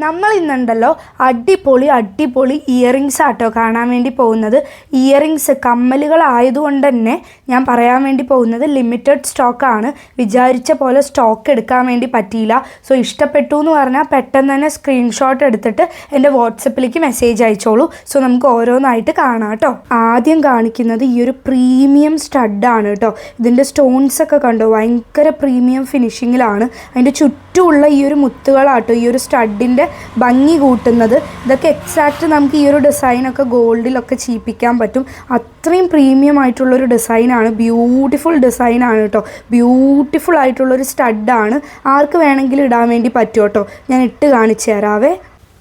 നമ്മൾ ഇന്നുണ്ടല്ലോ അടിപൊളി ഇയറിങ്സ് ആട്ടോ കാണാൻ വേണ്ടി പോകുന്നത്. ഇയറിങ്സ് കമ്മലുകളായതുകൊണ്ട് തന്നെ ഞാൻ പറയാൻ വേണ്ടി പോകുന്നത് ലിമിറ്റഡ് സ്റ്റോക്കാണ്. വിചാരിച്ച പോലെ സ്റ്റോക്ക് എടുക്കാൻ വേണ്ടി പറ്റിയില്ല. സോ ഇഷ്ടപ്പെട്ടു എന്ന് പറഞ്ഞാൽ പെട്ടെന്ന് തന്നെ സ്ക്രീൻഷോട്ട് എടുത്തിട്ട് എൻ്റെ വാട്സപ്പിലേക്ക് മെസ്സേജ് അയച്ചോളൂ. സോ നമുക്ക് ഓരോന്നായിട്ട് കാണാം കേട്ടോ. ആദ്യം കാണിക്കുന്നത് ഈ ഒരു പ്രീമിയം സ്റ്റഡാണ് കേട്ടോ. ഇതിൻ്റെ സ്റ്റോൺസ് ഒക്കെ കണ്ടോ, ഭയങ്കര പ്രീമിയം ഫിനിഷിങ്ങിലാണ്. അതിൻ്റെ ചുറ്റുമുള്ള ഈ ഒരു മുത്തുകളാട്ടോ ഈ ഒരു സ്റ്റഡിൻ്റെ ഭംഗി കൂട്ടുന്നത്. ഇതൊക്കെ എക്സാക്റ്റ് നമുക്ക് ഈ ഒരു ഡിസൈനൊക്കെ ഗോൾഡിലൊക്കെ ചെയ്യിപ്പിക്കാൻ പറ്റും. അത്രയും പ്രീമിയം ആയിട്ടുള്ളൊരു ഡിസൈനാണ്. ബ്യൂട്ടിഫുൾ ഡിസൈനാണ് കേട്ടോ. ബ്യൂട്ടിഫുൾ ആയിട്ടുള്ളൊരു സ്റ്റഡാണ്. ആർക്ക് വേണമെങ്കിലും ഇടാൻ വേണ്ടി പറ്റും കേട്ടോ. ഞാൻ ഇട്ട് കാണിച്ചു തരാവേ.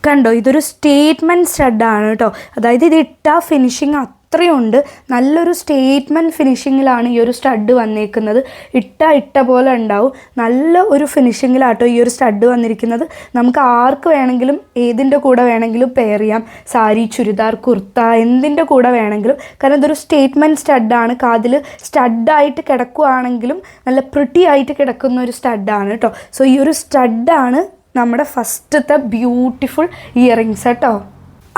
കണ്ടോ, ഇതൊരു സ്റ്റേറ്റ്മെൻറ്റ് സ്റ്റഡാണ് കേട്ടോ. അതായത് ഇത് ഇട്ട ഫിനിഷിങ് അത്രയുണ്ട്. നല്ലൊരു സ്റ്റേറ്റ്മെൻറ്റ് ഫിനിഷിങ്ങിലാണ് ഈ ഒരു സ്റ്റഡ് വന്നേക്കുന്നത്. ഇട്ട പോലെ ഉണ്ടാവും. നല്ല ഒരു ഫിനിഷിങ്ങിലാട്ടോ ഈ ഒരു സ്റ്റഡ് വന്നിരിക്കുന്നത്. നമുക്ക് ആർക്ക് വേണമെങ്കിലും ഏതിൻ്റെ കൂടെ വേണമെങ്കിലും പെയർ ചെയ്യാം. സാരി, ചുരിദാർ, കുർത്ത എന്തിൻ്റെ കൂടെ വേണമെങ്കിലും. കാരണം ഇതൊരു സ്റ്റേറ്റ്മെൻറ്റ് സ്റ്റഡാണ്. കാതിൽ സ്റ്റഡായിട്ട് കിടക്കുകയാണെങ്കിലും നല്ല പ്രിട്ടി ആയിട്ട് കിടക്കുന്ന ഒരു സ്റ്റഡാണ് കേട്ടോ. സോ ഈ ഒരു സ്റ്റഡാണ് നമ്മുടെ ഫസ്റ്റത്തെ ബ്യൂട്ടിഫുൾ ഇയറിങ്സ് കേട്ടോ.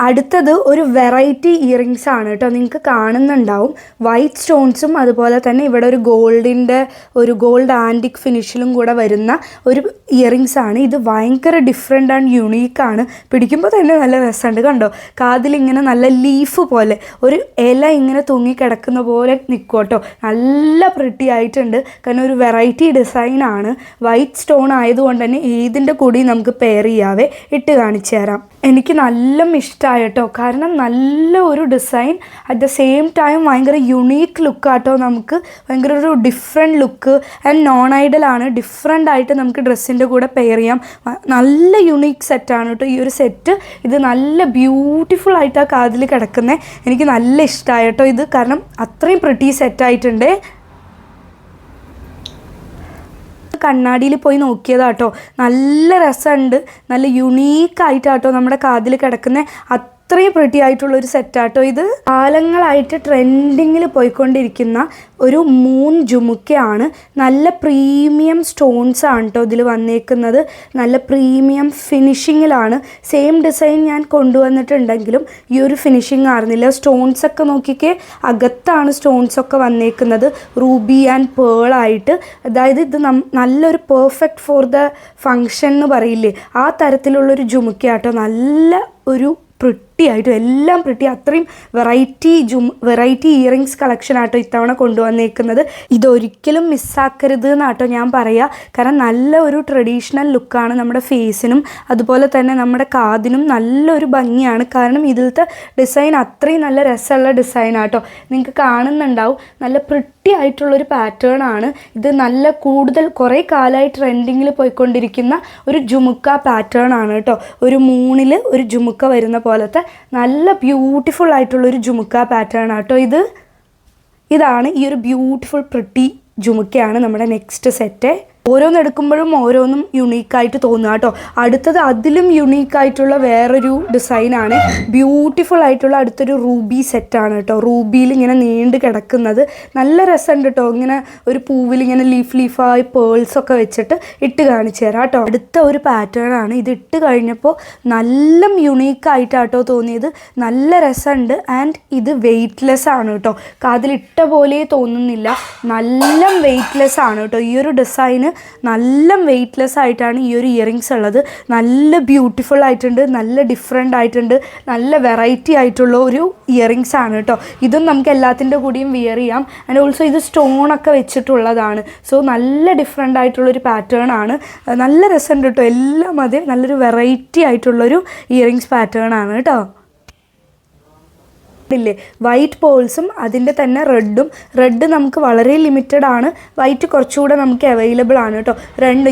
അടുത്തത് ഒരു വെറൈറ്റി ഇയറിങ്സ് ആണ് കേട്ടോ. നിങ്ങൾക്ക് കാണുന്നുണ്ടാവും വൈറ്റ് സ്റ്റോൺസും അതുപോലെ തന്നെ ഇവിടെ ഒരു ഗോൾഡ് ആൻറ്റിക് ഫിനിഷിലും കൂടെ വരുന്ന ഒരു ഇയറിങ്സ് ആണ്. ഇത് ഭയങ്കര ഡിഫറെൻ്റ് ആൻഡ് യുണീക്കാണ്. പിടിക്കുമ്പോൾ തന്നെ നല്ല രസമുണ്ട്. കണ്ടോ, കാതിലിങ്ങനെ നല്ല ലീഫ് പോലെ ഒരു ഇല ഇങ്ങനെ തൂങ്ങിക്കിടക്കുന്ന പോലെ നിൽക്കും കേട്ടോ. നല്ല പ്രിട്ടി ആയിട്ടുണ്ട്. കാരണം ഒരു വെറൈറ്റി ഡിസൈനാണ്. വൈറ്റ് സ്റ്റോൺ ആയതുകൊണ്ട് തന്നെ ഏതിൻ്റെ കൂടി നമുക്ക് പെയർ ചെയ്യാവേ. ഇട്ട് കാണിച്ചു തരാം. എനിക്ക് നല്ല ഇഷ്ടമായി കേട്ടോ. കാരണം നല്ല ഒരു design, at the same time ഭയങ്കര യുണീക്ക് ലുക്കാട്ടോ. നമുക്ക് ഭയങ്കര ഒരു ഡിഫറെൻറ്റ് ലുക്ക് ആൻഡ് നോൺ ഐഡലാണ്. ഡിഫറെൻ്റ് ആയിട്ട് നമുക്ക് ഡ്രസ്സിൻ്റെ കൂടെ പെയർ ചെയ്യാം. നല്ല യുണീക്ക് സെറ്റാണ് കേട്ടോ ഈ ഒരു സെറ്റ്. ഇത് നല്ല ബ്യൂട്ടിഫുൾ ആയിട്ടാണ് കാതിൽ കിടക്കുന്നത്. എനിക്ക് നല്ല ഇഷ്ടമായി കേട്ടോ ഇത്. കാരണം അത്രയും പ്രിട്ടി സെറ്റായിട്ടുണ്ട്. കണ്ണാടിയിൽ പോയി നോക്കിയതാട്ടോ. നല്ല രസമുണ്ട്. നല്ല യുണീക്കായിട്ടാട്ടോ നമ്മുടെ കാതിൽ കിടക്കുന്നത്. അത്രയും പ്രിട്ടി ആയിട്ടുള്ളൊരു സെറ്റാട്ടോ ഇത്. കാലങ്ങളായിട്ട് ട്രെൻഡിങ്ങിൽ പോയിക്കൊണ്ടിരിക്കുന്ന ഒരു മൂൺ ജുമുക്കയാണ്. നല്ല പ്രീമിയം സ്റ്റോൺസ് ആണ് കേട്ടോ ഇതിൽ വന്നേക്കുന്നത്. നല്ല പ്രീമിയം ഫിനിഷിങ്ങിലാണ്. സെയിം ഡിസൈൻ ഞാൻ കൊണ്ടുവന്നിട്ടുണ്ടെങ്കിലും ഈ ഒരു ഫിനിഷിങ് ആയിരുന്നില്ല. സ്റ്റോൺസൊക്കെ നോക്കിക്കേ, അകത്താണ് സ്റ്റോൺസൊക്കെ വന്നേക്കുന്നത്. റൂബി ആൻഡ് പേൾ ആയിട്ട്. അതായത് ഇത് നല്ലൊരു പെർഫെക്റ്റ് ഫോർ ദ ഫങ്ഷൻ എന്ന് പറയില്ലേ, ആ തരത്തിലുള്ളൊരു ജുമുക്കയാട്ടോ. നല്ല ഒരു പ്രിട്ടിയായിട്ടും എല്ലാം പ്രിട്ടി. അത്രയും വെറൈറ്റി ഇയറിങ്സ് കളക്ഷൻ ആട്ടോ ഇത്തവണ കൊണ്ടുവന്നേക്കുന്നത്. ഇതൊരിക്കലും മിസ്സാക്കരുത് എന്നാട്ടോ ഞാൻ പറയുക. കാരണം നല്ല ഒരു ട്രഡീഷണൽ ലുക്കാണ്. നമ്മുടെ ഫേസിനും അതുപോലെ തന്നെ നമ്മുടെ കാതിനും നല്ലൊരു ഭംഗിയാണ്. കാരണം ഇതിലത്തെ ഡിസൈൻ അത്രയും നല്ല രസമുള്ള ഡിസൈനാട്ടോ. നിങ്ങൾക്ക് കാണുന്നുണ്ടാവും. നല്ല പ്രിട്ടി ആയിട്ടുള്ളൊരു പാറ്റേൺ ആണ് ഇത്. നല്ല കൂടുതൽ കുറേ കാലമായി ട്രെൻഡിങ്ങിൽ പോയിക്കൊണ്ടിരിക്കുന്ന ഒരു ജുമുക്ക പാറ്റേൺ ആണ് കേട്ടോ. ഒരു മൂണിൽ ഒരു ജുമുക്ക വരുന്ന പോലത്തെ നല്ല ബ്യൂട്ടിഫുൾ ആയിട്ടുള്ളൊരു ജുമുക്ക പാറ്റേൺ ആട്ടോ ഇത്. ഇതാണ് ഈ ഒരു ബ്യൂട്ടിഫുൾ പ്രിട്ടി ജുമുക്കയാണ് നമ്മുടെ നെക്സ്റ്റ് സെറ്റ്. ഓരോന്നെടുക്കുമ്പോഴും ഓരോന്നും യുണീക്കായിട്ട് തോന്നുക കേട്ടോ. അടുത്തത് അതിലും യുണീക്കായിട്ടുള്ള വേറൊരു ഡിസൈനാണ്. ബ്യൂട്ടിഫുൾ ആയിട്ടുള്ള അടുത്തൊരു റൂബി സെറ്റാണ് കേട്ടോ. റൂബിയിൽ ഇങ്ങനെ നീണ്ട് കിടക്കുന്നത് നല്ല രസമുണ്ട് കേട്ടോ. ഇങ്ങനെ ഒരു പൂവിൽ ഇങ്ങനെ ലീഫായി പേൾസൊക്കെ വെച്ചിട്ട് ഇട്ട് കാണിച്ചു തരാം കേട്ടോ. അടുത്ത ഒരു പാറ്റേൺ ആണ്. ഇത് ഇട്ട് കഴിഞ്ഞപ്പോൾ നല്ല യുണീക്കായിട്ടാട്ടോ തോന്നിയത്. നല്ല രസമുണ്ട്. ആൻഡ് ഇത് വെയ്റ്റ്ലെസ് ആണ് കേട്ടോ. കാതിലിട്ട പോലെ തോന്നുന്നില്ല. നല്ല വെയ്റ്റ്ലെസ് ആണ് കേട്ടോ. ഈ ഒരു ഡിസൈന് നല്ല വെയ്റ്റ്ലെസ് ആയിട്ടാണ് ഈ ഒരു ഇയറിങ്സ് ഉള്ളത്. നല്ല ബ്യൂട്ടിഫുൾ ആയിട്ടുണ്ട്. നല്ല ഡിഫറെൻ്റ് ആയിട്ടുണ്ട്. നല്ല വെറൈറ്റി ആയിട്ടുള്ള ഒരു ഇയറിങ്സ് ആണ് കേട്ടോ. ഇതും നമുക്ക് എല്ലാത്തിൻ്റെ കൂടിയും വിയർ ചെയ്യാം. ആൻഡ് ഓൾസോ ഇത് സ്റ്റോണൊക്കെ വെച്ചിട്ടുള്ളതാണ്. സോ നല്ല ഡിഫറെൻ്റ് ആയിട്ടുള്ളൊരു പാറ്റേൺ ആണ്. നല്ല രസമുണ്ട് കേട്ടോ. എല്ലാം അതെ നല്ലൊരു വെറൈറ്റി ആയിട്ടുള്ളൊരു ഇയറിങ്സ് പാറ്റേൺ ആണ് കേട്ടോ. ഇല്ലേ, വൈറ്റ് പേൾസും അതിൻ്റെ തന്നെ റെഡ് നമുക്ക് വളരെ ലിമിറ്റഡ് ആണ്. വൈറ്റ് കുറച്ചുകൂടെ നമുക്ക് അവൈലബിൾ ആണ് കേട്ടോ.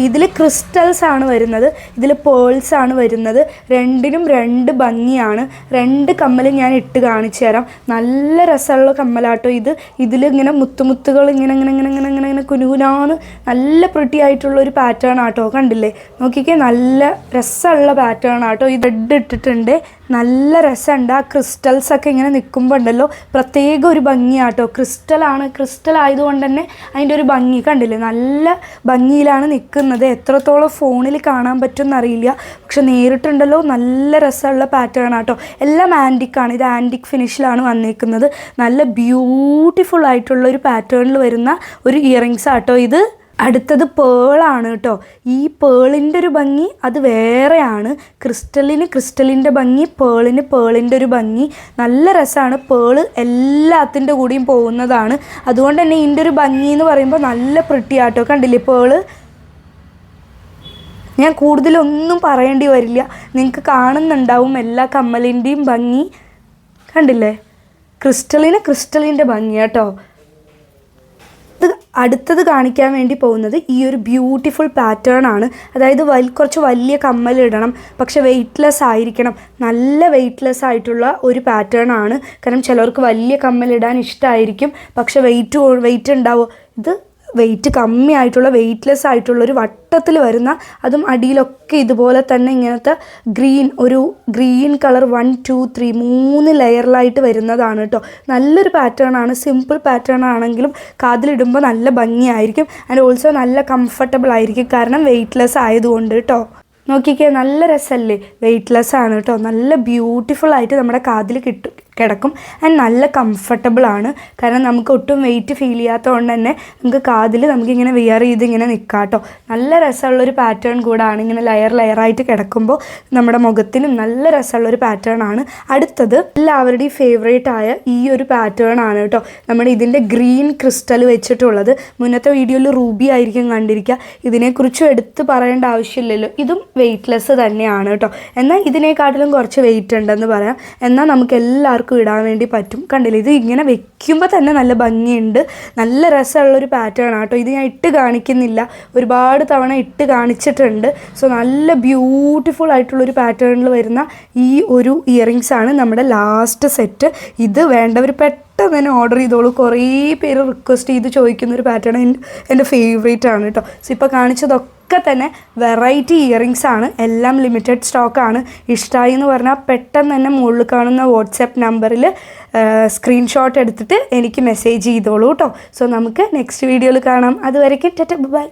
ഇതിൽ ക്രിസ്റ്റൽസ് ആണ് വരുന്നത്, ഇതിൽ പേൾസ് ആണ് വരുന്നത്. രണ്ടിനും രണ്ട് ഭംഗിയാണ്. രണ്ട് കമ്മൽ ഞാൻ ഇട്ട് കാണിച്ചു തരാം. നല്ല രസമുള്ള കമ്മലാട്ടോ ഇത്. ഇതിലിങ്ങനെ മുത്തുകൾ ഇങ്ങനെ കുനുകുനാന്ന് നല്ല പ്രിട്ടി ആയിട്ടുള്ളൊരു പാറ്റേൺ ആട്ടോ. കണ്ടില്ലേ, നോക്കിക്കേ, നല്ല രസമുള്ള പാറ്റേൺ ആട്ടോ. ഇത് റെഡ് ഇട്ടിട്ടുണ്ട്. നല്ല രസമുണ്ട്. ആ ക്രിസ്റ്റൽസൊക്കെ ഇങ്ങനെ നിൽക്കുമ്പോൾ ഉണ്ടല്ലോ പ്രത്യേക ഒരു ഭംഗിയാട്ടോ. ക്രിസ്റ്റൽ ആയതുകൊണ്ട് തന്നെ അതിൻ്റെ ഒരു ഭംഗി കണ്ടില്ലേ, നല്ല ഭംഗിയിലാണ് നിൽക്കുന്നത്. എത്രത്തോളം ഫോണിൽ കാണാൻ പറ്റുമെന്നറിയില്ല, പക്ഷെ നേരിട്ടുണ്ടല്ലോ നല്ല രസമുള്ള പാറ്റേൺ ആട്ടോ. എല്ലാം ആൻറ്റിക്കാണ്, ഇത് ആൻറ്റിക് ഫിനിഷിലാണ് വന്നിരിക്കുന്നത്. നല്ല ബ്യൂട്ടിഫുൾ ആയിട്ടുള്ള ഒരു പാറ്റേണിൽ വരുന്ന ഒരു ഇയറിങ്സ് ആട്ടോ ഇത്. അടുത്തത് പേളാണ് കേട്ടോ. ഈ പേളിൻ്റെ ഒരു ഭംഗി അത് വേറെയാണ്. ക്രിസ്റ്റലിൻ്റെ ഭംഗി, പേളിൻ്റെ ഒരു ഭംഗി. നല്ല രസമാണ്. പേള് എല്ലാത്തിൻ്റെ കൂടിയും പോകുന്നതാണ്. അതുകൊണ്ട് തന്നെ ഇതിൻ്റെ ഒരു ഭംഗി എന്ന് പറയുമ്പോൾ നല്ല പ്രിട്ടിയാട്ടോ. കണ്ടില്ലേ പേള്? ഞാൻ കൂടുതലൊന്നും പറയേണ്ടി വരില്ല, നിങ്ങൾക്ക് കാണുന്നുണ്ടാവും എല്ലാ കമ്മലിൻ്റെയും ഭംഗി. കണ്ടില്ലേ? ക്രിസ്റ്റലിൻ്റെ ഭംഗി കേട്ടോ. അടുത്തത് കാണിക്കാൻ വേണ്ടി പോകുന്നത് ഈ ഒരു ബ്യൂട്ടിഫുൾ പാറ്റേൺ ആണ്. അതായത് കുറച്ച് വലിയ കമ്മലിടണം, പക്ഷെ വെയ്റ്റ്ലെസ് ആയിരിക്കണം. നല്ല വെയ്റ്റ്ലെസ് ആയിട്ടുള്ള ഒരു പാറ്റേൺ ആണ്. കാരണം ചിലർക്ക് വലിയ കമ്മലിടാൻ ഇഷ്ടമായിരിക്കും, പക്ഷെ വെയിറ്റ് ഉണ്ടാവും. ഇത് വെയിറ്റ് കമ്മി ആയിട്ടുള്ള വെയ്റ്റ്ലെസ് ആയിട്ടുള്ളൊരു വട്ടത്തിൽ വരുന്ന, അതും അടിയിലൊക്കെ ഇതുപോലെ തന്നെ ഇങ്ങനത്തെ ഗ്രീൻ കളർ 1 2 3 3 ലെയറിലായിട്ട് വരുന്നതാണ് കേട്ടോ. നല്ലൊരു പാറ്റേൺ ആണ്. സിമ്പിൾ പാറ്റേൺ ആണെങ്കിലും കാതിലിടുമ്പോൾ നല്ല ഭംഗിയായിരിക്കും. ആൻഡ് ഓൾസോ നല്ല കംഫർട്ടബിൾ ആയിരിക്കും, കാരണം വെയ്റ്റ്ലെസ് ആയതുകൊണ്ട് കേട്ടോ. നോക്കിക്കേ, നല്ല രസമല്ലേ? വെയ്റ്റ്ലെസ് ആണ് കേട്ടോ. നല്ല ബ്യൂട്ടിഫുൾ ആയിട്ട് നമ്മുടെ കാതിൽ കിടക്കും. ആൻഡ് നല്ല കംഫർട്ടബിൾ ആണ്, കാരണം നമുക്ക് ഒട്ടും വെയിറ്റ് ഫീൽ ചെയ്യാത്തതുകൊണ്ട് തന്നെ നമുക്ക് കാതിൽ നമുക്കിങ്ങനെ വിയർ ചെയ്ത് ഇങ്ങനെ നിൽക്കാം കേട്ടോ. നല്ല രസമുള്ളൊരു പാറ്റേൺ കൂടാണ്. ഇങ്ങനെ ലെയറായിട്ട് കിടക്കുമ്പോൾ നമ്മുടെ മുഖത്തിനും നല്ല രസമുള്ളൊരു പാറ്റേൺ ആണ്. അടുത്തത് എല്ലാവരുടെയും ഫേവറേറ്റ് ആയ ഈ ഒരു പാറ്റേൺ ആണ് കേട്ടോ. നമ്മുടെ ഇതിൻ്റെ ഗ്രീൻ ക്രിസ്റ്റൽ വെച്ചിട്ടുള്ളത്. മുന്നത്തെ വീഡിയോയിൽ റൂബി ആയിരിക്കും കണ്ടിരിക്കുക. ഇതിനെക്കുറിച്ചും എടുത്ത് പറയേണ്ട ആവശ്യമില്ലല്ലോ. ഇതും വെയ്റ്റ്ലെസ് തന്നെയാണ് കേട്ടോ. എന്നാൽ ഇതിനേക്കാട്ടിലും കുറച്ച് വെയിറ്റ് ഉണ്ടെന്ന് പറയാം. എന്നാൽ നമുക്ക് എല്ലാവർക്കും ഇടാൻ വേണ്ടി പറ്റും. കണ്ടില്ലേ? ഇത് ഇങ്ങനെ വെക്കുമ്പോൾ തന്നെ നല്ല ഭംഗിയുണ്ട്. നല്ല രസമുള്ളൊരു പാറ്റേൺ ആട്ടോ. ഇത് ഞാൻ ഇട്ട് കാണിക്കുന്നില്ല, ഒരുപാട് തവണ ഇട്ട് കാണിച്ചിട്ടുണ്ട്. സോ നല്ല ബ്യൂട്ടിഫുൾ ആയിട്ടുള്ളൊരു പാറ്റേണിൽ വരുന്ന ഈ ഒരു ഇയറിങ്സ് ആണ് നമ്മുടെ ലാസ്റ്റ് സെറ്റ്. ഇത് വേണ്ടവർ പെട്ടെന്ന് തന്നെ ഓർഡർ ചെയ്തോളൂ. കുറേ പേര് റിക്വസ്റ്റ് ചെയ്ത് ചോദിക്കുന്നൊരു പാറ്റേൺ എൻ്റെ ഫേവറേറ്റ് ആണ് കേട്ടോ. സോ ഇപ്പോൾ കാണിച്ചതൊക്കെ തന്നെ വെറൈറ്റി ഇയറിങ്സ് ആണ്. എല്ലാം ലിമിറ്റഡ് സ്റ്റോക്കാണ്. ഇഷ്ടമായി എന്ന് പറഞ്ഞാൽ പെട്ടെന്ന് തന്നെ മുകളിൽ കാണുന്ന വാട്സാപ്പ് നമ്പറിൽ സ്ക്രീൻഷോട്ട് എടുത്തിട്ട് എനിക്ക് മെസ്സേജ് ചെയ്തോളൂ കേട്ടോ. സോ നമുക്ക് നെക്സ്റ്റ് വീഡിയോയിൽ കാണാം. അതുവരയ്ക്കും ടാറ്റ ബൈ.